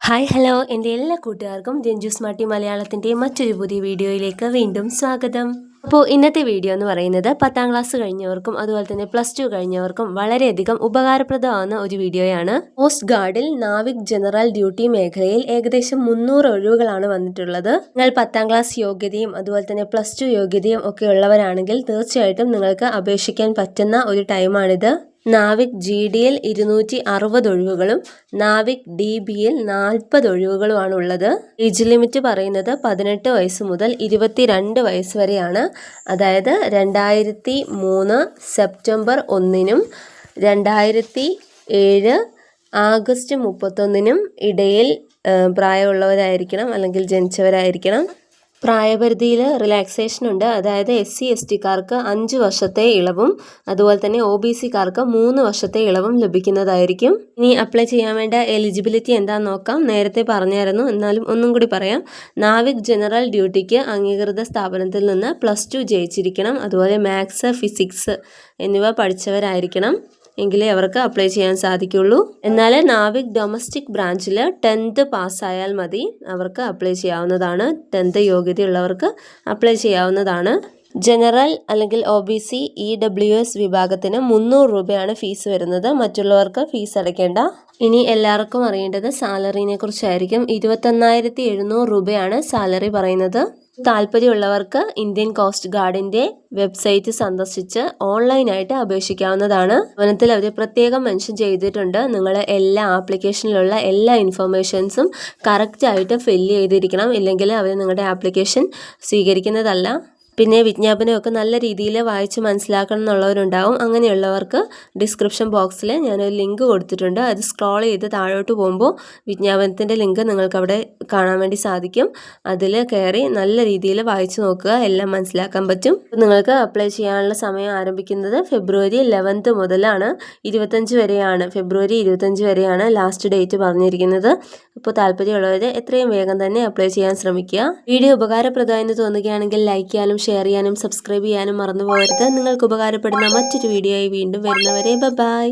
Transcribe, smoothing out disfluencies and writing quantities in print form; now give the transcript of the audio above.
Hi hello എൻ്റെ എല്ലാ കൂട്ടുകാർക്കും രഞ്ജു സ്മാർട്ടി മലയാളത്തിൻ്റെ മറ്റൊരു പുതിയ വീഡിയോയിലേക്ക് വീണ്ടും സ്വാഗതം. അപ്പോൾ ഇന്നത്തെ വീഡിയോ എന്ന് പറയുന്നത് 10ാം ക്ലാസ് കഴിഞ്ഞവർക്കും അതുപോലെ തന്നെ +2 കഴിഞ്ഞവർക്കും വളരെയധികം ഉപകാരപ്രദമാകുന്ന ഒരു വീഡിയോയാണ്. കോസ്റ്റ് ഗാർഡിൽ നാവിക് ജനറൽ ഡ്യൂട്ടി മേഖലയിൽ ഏകദേശം 300 ഒഴിവുകളാണ് വന്നിട്ടുള്ളത്. നിങ്ങൾ 10ാം ക്ലാസ് യോഗ്യതയും അതുപോലെ തന്നെ +2 യോഗ്യതയും ഒക്കെ ഉള്ളവരാണെങ്കിൽ തീർച്ചയായിട്ടും നിങ്ങൾക്ക് അപേക്ഷിക്കാൻ പറ്റുന്ന ഒരു ടൈമാണിത്. നാവിക് GDയിൽ 260 ഒഴിവുകളും നാവിക് DBയിൽ 40 ഒഴിവുകളുമാണ് ഉള്ളത്. ഏജ് ലിമിറ്റ് പറയുന്നത് 18 വയസ്സ് മുതൽ 22 വയസ്സ് വരെയാണ്. അതായത് 2003 സെപ്റ്റംബർ 1-നും 2007 ആഗസ്റ്റ് 31-നും ഇടയിൽ പ്രായമുള്ളവരായിരിക്കണം അല്ലെങ്കിൽ ജനിച്ചവരായിരിക്കണം. പ്രായപരിധിയിൽ റിലാക്സേഷൻ ഉണ്ട്. അതായത് SC/STക്കാർക്ക് 5 വർഷത്തെ ഇളവും അതുപോലെ തന്നെ OBCക്കാർക്ക് 3 വർഷത്തെ ഇളവും ലഭിക്കുന്നതായിരിക്കും. ഇനി അപ്ലൈ ചെയ്യാൻ വേണ്ട എലിജിബിലിറ്റി എന്താണെന്ന് നോക്കാം. നേരത്തെ പറഞ്ഞായിരുന്നു, എന്നാലും ഒന്നും കൂടി പറയാം. നാവിക് ജനറൽ ഡ്യൂട്ടിക്ക് അംഗീകൃത സ്ഥാപനത്തിൽ നിന്ന് +2 ജയിച്ചിരിക്കണം. അതുപോലെ മാത്സ്, ഫിസിക്സ് എന്നിവ പഠിച്ചവരായിരിക്കണം. എങ്കിലേ അവർക്ക് അപ്ലൈ ചെയ്യാൻ സാധിക്കുള്ളൂ. എന്നാൽ നാവിക് ഡൊമസ്റ്റിക് ബ്രാഞ്ചിൽ 10th പാസ്സായാൽ മതി, അവർക്ക് അപ്ലൈ ചെയ്യാവുന്നതാണ്. 10th യോഗ്യതയുള്ളവർക്ക് അപ്ലൈ ചെയ്യാവുന്നതാണ്. ജനറൽ അല്ലെങ്കിൽ OBC EWS വിഭാഗത്തിന് 300 രൂപയാണ് ഫീസ് വരുന്നത്. മറ്റുള്ളവർക്ക് ഫീസ് അടയ്ക്കേണ്ട. ഇനി എല്ലാവർക്കും അറിയേണ്ടത് സാലറിനെ കുറിച്ചായിരിക്കും. 21,700 രൂപയാണ് സാലറി പറയുന്നത്. താല്പര്യമുള്ളവർക്ക് ഇന്ത്യൻ കോസ്റ്റ് ഗാർഡിൻ്റെ വെബ്സൈറ്റ് സന്ദർശിച്ച് ഓൺലൈനായിട്ട് അപേക്ഷിക്കാവുന്നതാണ്. ഭവനത്തിൽ അവർ പ്രത്യേകം മെൻഷൻ ചെയ്തിട്ടുണ്ട്, നിങ്ങൾ എല്ലാ ആപ്ലിക്കേഷനിലുള്ള എല്ലാ ഇൻഫർമേഷൻസും കറക്റ്റായിട്ട് ഫില്ല് ചെയ്തിരിക്കണം. ഇല്ലെങ്കിൽ അവർ നിങ്ങളുടെ ആപ്ലിക്കേഷൻ സ്വീകരിക്കുന്നതല്ല. പിന്നെ വിജ്ഞാപനമൊക്കെ നല്ല രീതിയിൽ വായിച്ച് മനസ്സിലാക്കണം എന്നുള്ളവരുണ്ടാവും. അങ്ങനെയുള്ളവർക്ക് ഡിസ്ക്രിപ്ഷൻ ബോക്സിൽ ഞാനൊരു ലിങ്ക് കൊടുത്തിട്ടുണ്ട്. അത് സ്ക്രോൾ ചെയ്ത് താഴോട്ട് പോകുമ്പോൾ വിജ്ഞാപനത്തിൻ്റെ ലിങ്ക് നിങ്ങൾക്ക് അവിടെ കാണാൻ വേണ്ടി സാധിക്കും. അതിൽ കയറി നല്ല രീതിയിൽ വായിച്ച് നോക്കുക, എല്ലാം മനസ്സിലാക്കാൻ പറ്റും. നിങ്ങൾക്ക് അപ്ലൈ ചെയ്യാനുള്ള സമയം ആരംഭിക്കുന്നത് ഫെബ്രുവരി 11 മുതലാണ്. 25 വരെയാണ്, ഫെബ്രുവരി 25 വരെയാണ് ലാസ്റ്റ് ഡേറ്റ് പറഞ്ഞിരിക്കുന്നത്. അപ്പോൾ താല്പര്യമുള്ളവർ എത്രയും വേഗം തന്നെ അപ്ലൈ ചെയ്യാൻ ശ്രമിക്കുക. വീഡിയോ ഉപകാരപ്രദമായെന്ന് തോന്നുകയാണെങ്കിൽ ലൈക്ക് ചെയ്യാനും ഷെയർ ചെയ്യാനും സബ്സ്ക്രൈബ് ചെയ്യാനും മറന്നു പോകരുത്. നിങ്ങൾക്ക് ഉപകാരപ്പെടുന്ന മറ്റൊരു വീഡിയോയായി വീണ്ടും വരുന്നവരെ ബൈ.